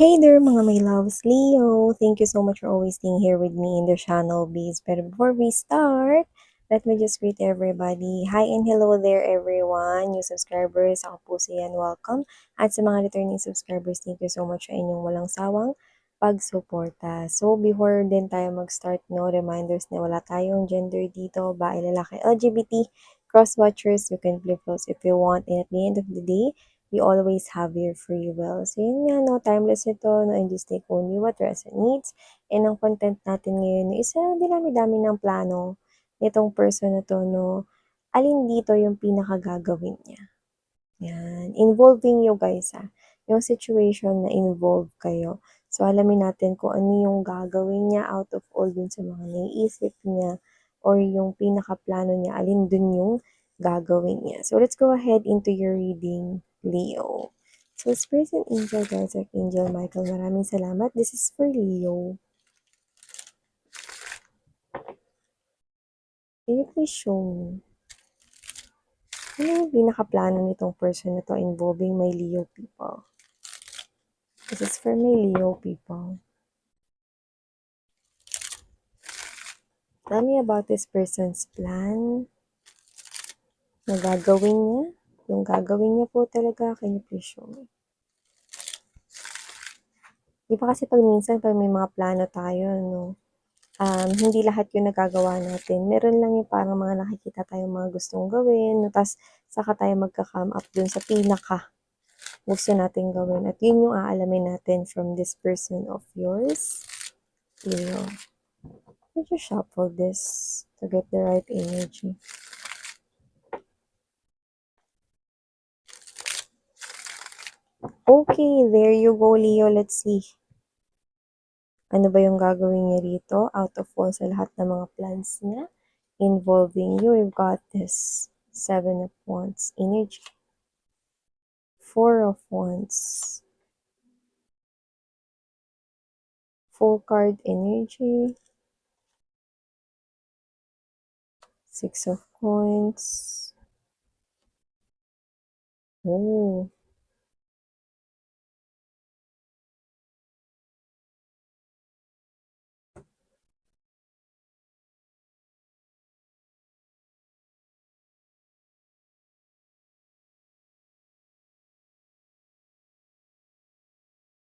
Hey there mga my loves, Leo! Thank you so much for always being here with me in the channel, Bees. But before we start, let me just greet everybody. Hi and hello there everyone! New subscribers, ako po si Yan, welcome. At sa mga returning subscribers, thank you so much sa inyong walang sawang pagsuporta. So before din tayo mag-start, no, reminders na wala tayong gender dito, bae, lalaki, LGBT, cross-watchers, you can flip those if you want. And at the end of the day, you always have your free will. So, yun nga, no, timeless ito, no, and just take only what resonates. And ang content natin ngayon is dinami-dami ng plano nitong person na to, no, alin dito yung pinakagagawin niya. Yan. Involving you guys, yung situation na involve kayo. So, alamin natin kung ano yung gagawin niya out of all dun sa mga naiisip niya or yung pinakaplano niya, alin dun yung gagawin niya. So, let's go ahead into your reading, Leo. So, Spirit and Angel, guys, Archangel Michael, maraming salamat. This is for Leo. Can you please show me? Ano yung pinakaplano nitong person na to involving my Leo people? This is for my Leo people. Tell me about this person's plan na gagawin niya. Yung gagawin niya po talaga, can you please show me? Di ba kasi pag minsan, pag may mga plano tayo, no, hindi lahat yung nagagawa natin. Meron lang yung parang mga nakikita tayong mga gustong gawin, no, tapos saka tayo magka-come up dun sa pinaka gusto natin gawin. At yun yung aalamin natin from this person of yours. Leo. Could you shuffle this to get the right energy? Okay, there you go, Leo. Let's see. Ano ba yung gagawin niya rito? Out of all sa lahat ng mga plans niya involving you. We've got this 7 of Wands energy. 4 of Wands. Full card energy. 6 of Coins. Oh.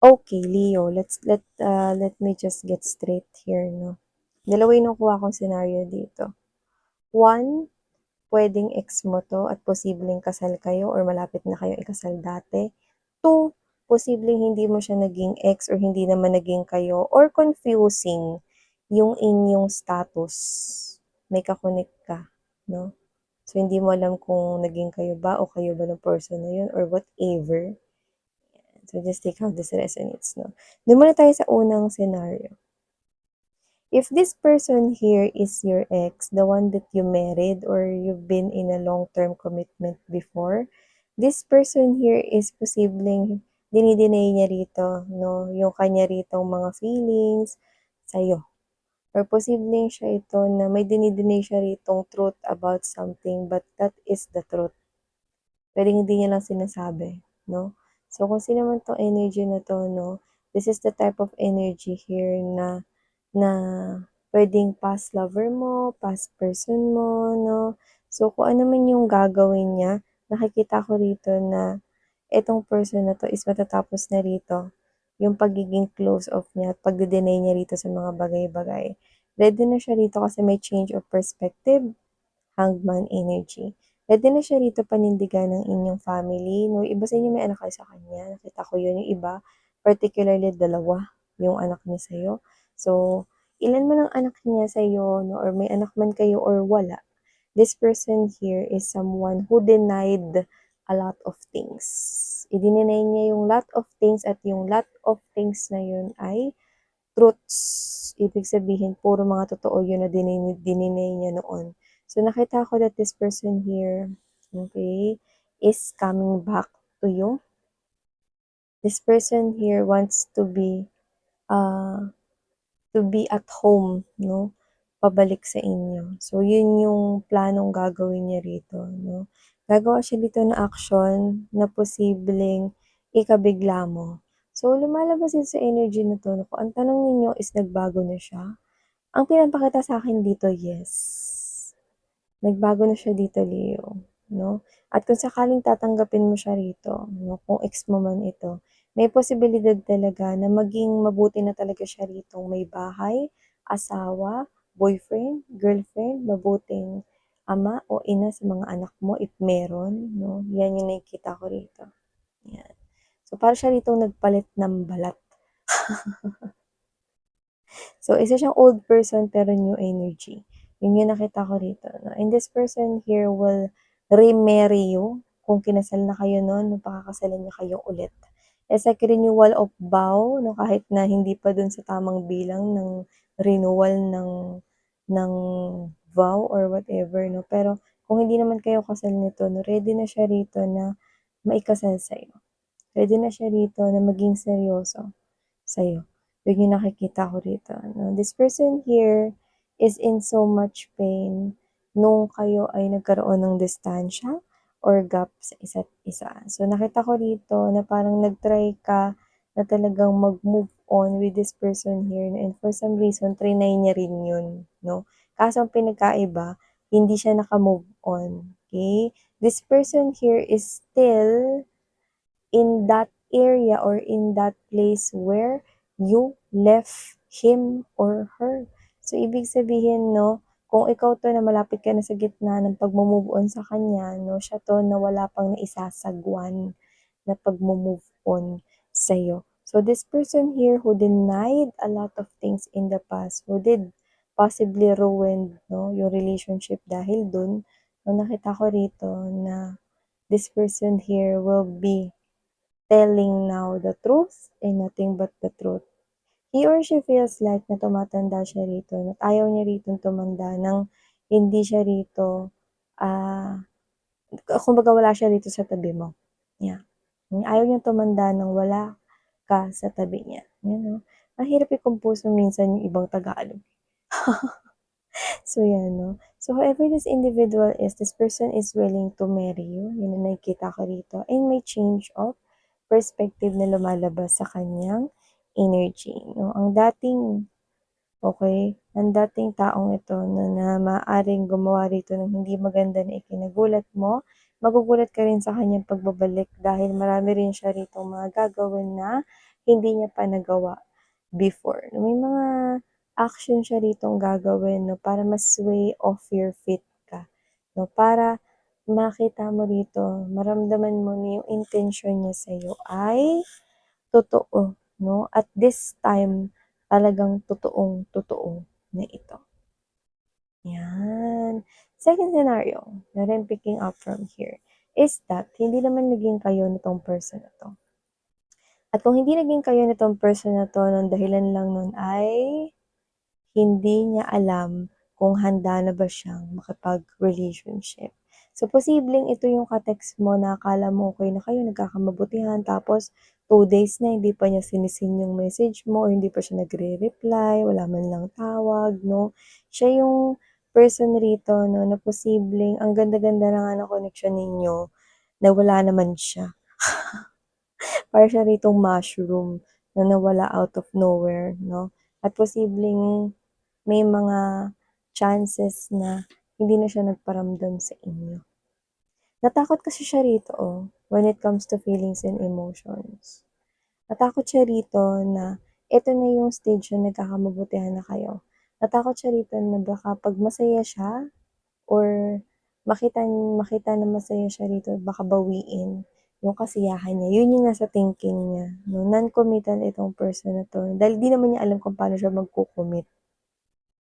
Okay, Leo, let me just get straight here, no. Dalawa yung nakuha kong scenario dito. 1, pwedeng ex mo to at posibleng kasal kayo or malapit na kayo ikasal dati. 2, posibleng hindi mo siya naging ex or hindi naman naging kayo or confusing yung inyong status. May kakonek ka, no? So, hindi mo alam kung naging kayo ba o kayo ba ng person na yun or whatever. So, just take how this resonates, no? Doon muna tayo sa unang scenario. If this person here is your ex, the one that you married or you've been in a long-term commitment before, this person here is posibleng dinideny niya rito, no? Yung kanya ritong mga feelings sa'yo. Or posibleng siya ito na may dinideny siya ritong truth about something but that is the truth. Pwedeng hindi niya lang sinasabi, no? So, kung sino man tong energy na to, no? This is the type of energy here na pwedeng past lover mo, past person mo, no? So, kung ano man yung gagawin niya, nakikita ko rito na itong person na to is matatapos na rito yung pagiging close off niya at pagde-deny niya rito sa mga bagay-bagay. Ready na siya rito kasi may change of perspective, Hangman energy. Ready na siya rito panindigan ng inyong family, no? Iba sa inyo may anak kayo sa kanya. Nakita ko yun. Yung iba, particularly dalawa, yung anak niya sa'yo. So, ilan man ang anak niya sa'yo, no? Or may anak man kayo or wala. This person here is someone who denied a lot of things. I-deny niya yung lot of things at yung lot of things na yun ay truths. Ibig sabihin, puro mga totoo yun na dininay niya noon. So, nakita ko that this person here, okay, is coming back to you. This person here wants to be at home, no? Pabalik sa inyo. So, yun yung planong gagawin niya rito, no? Gagawa siya dito na action na posibleng ikabigla mo. So, lumalabas din sa energy na 'to, kung ang tanong ninyo is nagbago na siya, ang pinapakita sa'kin dito, yes. Nagbago na siya dito, Leo, 'no? At kung sakaling tatanggapin mo siya rito, 'no, kung ex mo man ito, may posibilidad talaga na maging mabuti na talaga siya ritong may bahay, asawa, boyfriend, girlfriend, mabuting ama o ina sa mga anak mo if meron, 'no? 'Yan yung nakikita ko rito, 'yan. So, para siya ritong nagpalit ng balat. So, isa siyang old person pero new energy. Yun yung nakita ko rito, 'no, and this person here will remarry you kung kinasal na kayo nun, 'no, pakakasalan niya kayo ulit. It's like renewal of vow, 'no, kahit na hindi pa dun sa tamang bilang ng renewal ng vow or whatever, 'no. Pero kung hindi naman kayo kasal nito, 'no, ready na siya rito na maikasal sa'yo. Ready na siya rito na maging seryoso sa'yo. Yun yung nakikita ko rito, 'no. This person here is in so much pain nung kayo ay nagkaroon ng distansya or gap sa isa't isa. So, nakita ko rito na parang nag-try ka na talagang mag-move on with this person here and for some reason triny niya rin yun, 'no. Kaso ang pinagkaiba, hindi siya naka-move on, okey? This person here is still in that area or in that place where you left him or her. So, ibig sabihin, 'no, kung ikaw 'to na malapit ka na sa gitna ng pagmo-move on sa kanya, 'no, siya 'to na wala pang naisasagwan na pagmo-move on sa'yo. So, this person here who denied a lot of things in the past, who did possibly ruin, 'no, yung relationship dahil dun, no, nakita ko rito na this person here will be telling now the truth and nothing but the truth. He or she feels like na tumatanda siya rito, at ayaw niya ritong tumanda ng hindi siya rito, ah, kumbaga wala siya rito sa tabi mo, yeah. Ayaw niyang tumanda ng wala ka sa tabi niya, you know. Mahirap i-kompuso minsan yung ibang Tagalog. So, yan, 'no. So, whoever this individual is, this person is willing to marry you, yun ang nakikita ko rito, and may change of perspective na lumalabas sa kanyang energy, 'no. Ang dating taong ito, 'no, na maaaring gumawa rito ng hindi maganda na ikinagulat mo, magugulat ka rin sa kanyang pagbabalik dahil marami rin siya ritong mga gagawin na hindi niya pa nagawa before. May mga action siya ritong gagawin, 'no, para ma-sway off your feet ka, 'no, para makita mo rito, maramdaman mo na yung intensyon niya sa'yo ay totoo, 'no, at this time talagang totoong-totoo na ito. Yan. Second scenario that I'm picking up from here is that hindi naman naging kayo nitong person na 'to. At kung hindi naging kayo nitong person na 'to, ang dahilan lang nun ay hindi niya alam kung handa na ba siyang makipag-relationship. So, posibleng ito yung ka-text mo na akala mo okey na kayo, nagkakamabutihan, tapos 2 days na hindi pa niya yung message mo or hindi pa siya nagre-reply, wala man lang tawag, 'no. Siya yung person rito, 'no, na posibleng ang ganda-ganda na nga ng connection ninyo na wala naman siya. Para siya ritong mushroom na nawala out of nowhere, 'no, at posibleng may mga chances na hindi na siya nagparamdam sa inyo. Natakot kasi siya rito, when it comes to feelings and emotions. Natakot siya rito na eto na yung stage na nagkakamabutihan na kayo. Natakot siya rito na baka 'pag masaya siya or makita makita na masaya siya rito, baka bawiin yung kasiyahan niya. Yun yung nasa thinking niya, 'no. Non-committal itong person na 'to dahil di naman niya alam kung paano siya magko-commit.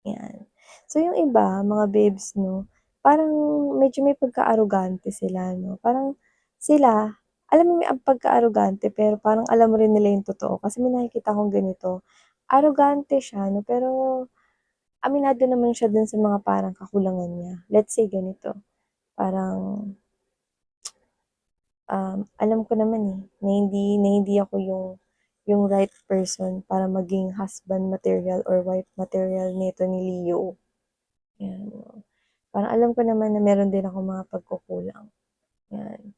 'Yan. So, yung iba, mga babes, 'no, parang medyo may pagka-arogante sila, 'no. Parang sila, alam mo may pagka-arogante pero parang alam mo rin nila yung totoo. Kasi may nakikita akong ganito, arogante siya, 'no, pero aminado naman siya dun sa mga parang kakulangan niya. Let's say ganito, parang, alam ko naman, na hindi ako yung right person para maging husband material or wife material nito ni Leo, 'yan. Parang alam ko naman na meron din akong mga pagkukulang, 'yan.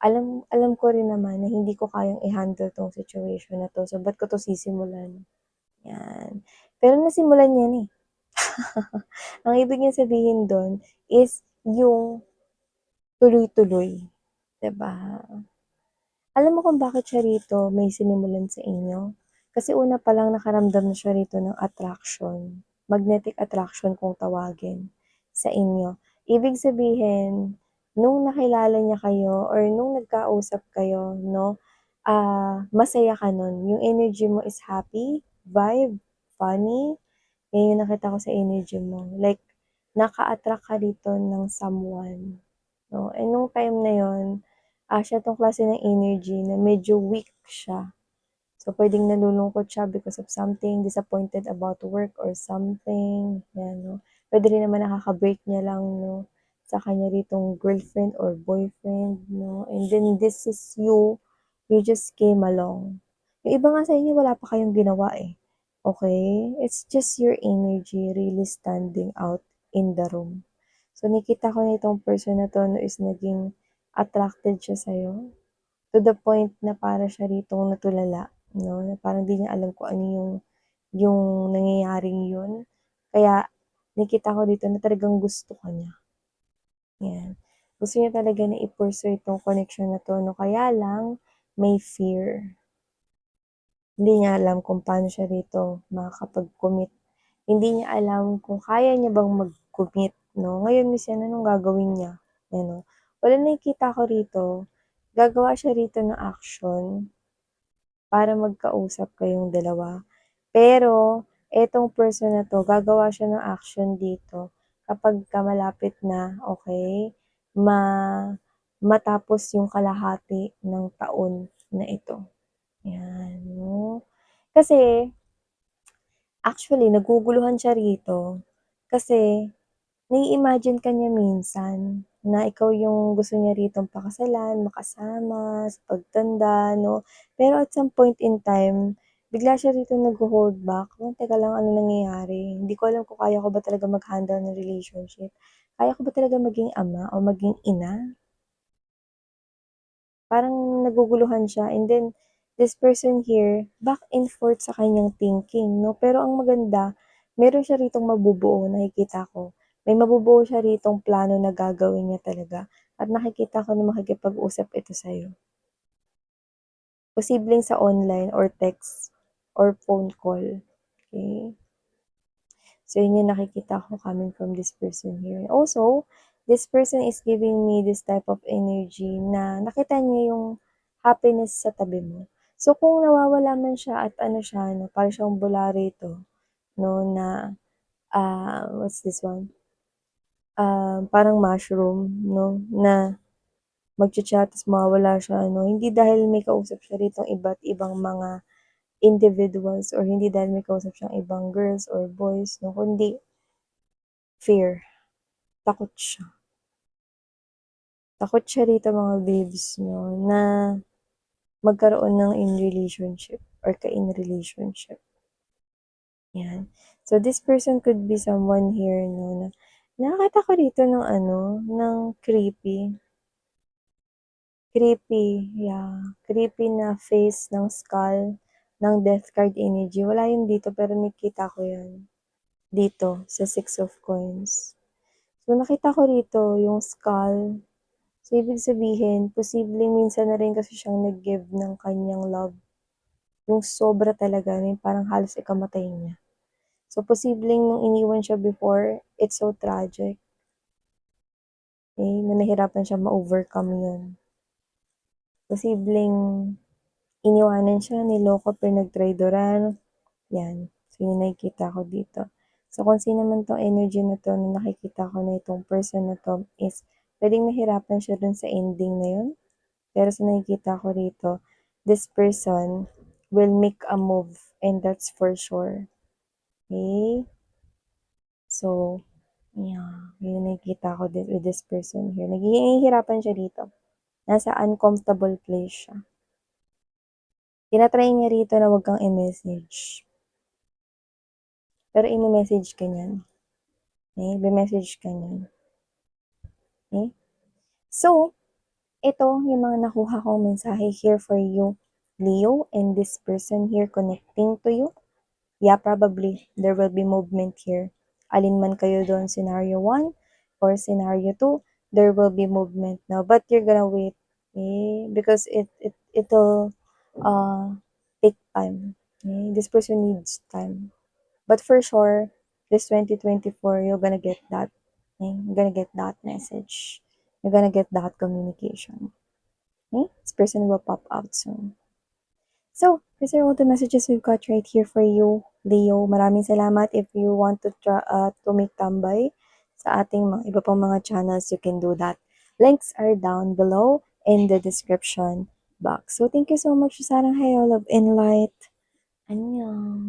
alam alam ko rin naman na hindi ko kayang i-handle 'tong situation na 'to, so ba't ko 'to sisimulan, 'yan. Pero nasimulan niya na, eh. Ang ibig niyang sabihin dun is yung tuloy-tuloy, 'di ba? Alam mo kung bakit siya rito may sinimulan sa inyo? Kasi una pa lang nakaramdam na siya rito ng attraction, magnetic attraction kung tawagin, sa inyo. Ibig sabihin, nung nakilala niya kayo or nung nagkausap kayo 'no, masaya ka nun, yung energy mo is happy, vibe, funny, yan yung nakita ko sa energy mo. Like, naka-attract ka dito ng someone. 'No, and nung time na yun, siya 'tong klase ng energy na medyo weak siya. So, puwedeng nalulungkot siya because of something, disappointed about work or something, 'yan 'no. Puwede rin naman nakaka-break niya lang 'no, sa kanya ritong girlfriend or boyfriend 'no, and then this is you just came along. Yung iba nga sa inyo wala pa kayong ginawa, eh, okey? It's just your energy really standing out in the room. So, nakita ko na itong person na 'to 'no is naging attracted siya sa'yo, to the point na para siya ritong natulala 'no, na parang di niya alam kung ano yung nangyayaring yun. Kaya nakita ko dito na talagang gusto ka niya, 'yan. Gusto niya talaga na i-pursue itong connection na 'to 'no, kaya lang may fear. Hindi niya alam kung paano siya rito makakapag-commit. Hindi niya alam kung kaya niya bang mag-commit 'no. Ngayon minsan anong gagawin niya, ano, well nakikita ko rito, gagawa siya rito ng action para magkausap kayong dalawa. Pero etong person na 'to gagawa siya ng action dito kapagka malapit na, okey, ma matapos yung kalahati ng taon na ito, 'yan 'no. Kasi actually naguguluhan siya rito kasi nai-imagine ka niya minsan na ikaw yung gusto niya ritong pakasalan, makasama sa pagtanda 'no. Pero at some point in time, bigla siya rito nagho-hold back, "Teka lang, ano nangyayari? Hindi ko alam kung kaya ko ba talaga mag-handle ng relationship. Kaya ko ba talaga maging ama o maging ina?" Parang naguguluhan siya and then this person here, back and forth sa kanyang thinking 'no. Pero ang maganda, meron siya ritong mabubuo nakikita ko. May mabubuo siya ritong plano na gagawin niya talaga at nakikita ko na makikipag-usap ito sa'yo. Posibleng sa online or text or phone call, okey? So yun yung nakikita ko coming from this person here. Also, this person is giving me this type of energy na nakita niya yung happiness sa tabi mo. So kung nawawala man siya at ano siya 'no, para siyang bula rito 'no na, what's this one, parang mushroom 'no, na magcha-chat ta's mawawala siya ano, hindi dahil may kausap siya ritong iba't ibang mga individuals or hindi dahil may kausap siyang ibang girls or boys 'no, kundi fear. Takot siya. Takot siya rito mga babes 'no, na magkaroon ng in relationship or ka-in relationship, 'yan. So this person could be someone here 'no, na nakakita ko dito ng ano, ng creepy. Creepy, yeah, creepy na face ng skull, ng death card energy. Wala yun dito pero nakita ko yan, dito sa Six of Coins. So nakita ko rito yung skull. So, ibig sabihin, posibleng minsan na rin kasi siyang nag-give ng kanyang love, yung sobra talaga na yung parang halos ikamatay niya. So, posibleng nung iniwan siya before, it's so tragic, na nahirapan siya ma-overcome yun. Posibleng iniwanan siya, niloko, pinagtraydoran, yan. So, yun yung nakikita ko dito. So, kung sino man 'tong energy na 'to na nakikita ko na itong person na 'to is puwedeng nahirapan siya dun sa ending na yun. Pero sa nakikita ko rito, this person will make a move and that's for sure. Okay? So, yeah, yun yung nakikita ko with this person here. Nahihirapan siya dito. Nasa uncomfortable place siya. Tina-try niya rito na wag kang i-message. Pero i-message ka niyan. Okay? Be-message ka niyan. Okay? So, ito yung mga nakuha kong mensahe here for you, Leo, and this person here connecting to you. Yeah, probably there will be movement here. Alin man kayo doon, scenario 1 or scenario 2, there will be movement now. But you're gonna wait, because it'll take time. This person needs time. But for sure, this 2024, you're gonna get that. You're gonna get that message. You're gonna get that communication. This person will pop out soon. So, these are all the messages we've got right here for you, Leo. Maraming salamat. If you want to make tambay sa ating mga iba pang mga channels, you can do that. Links are down below in the description box. So, thank you so much, Sarang Hayo, Love and Light. Annyeong.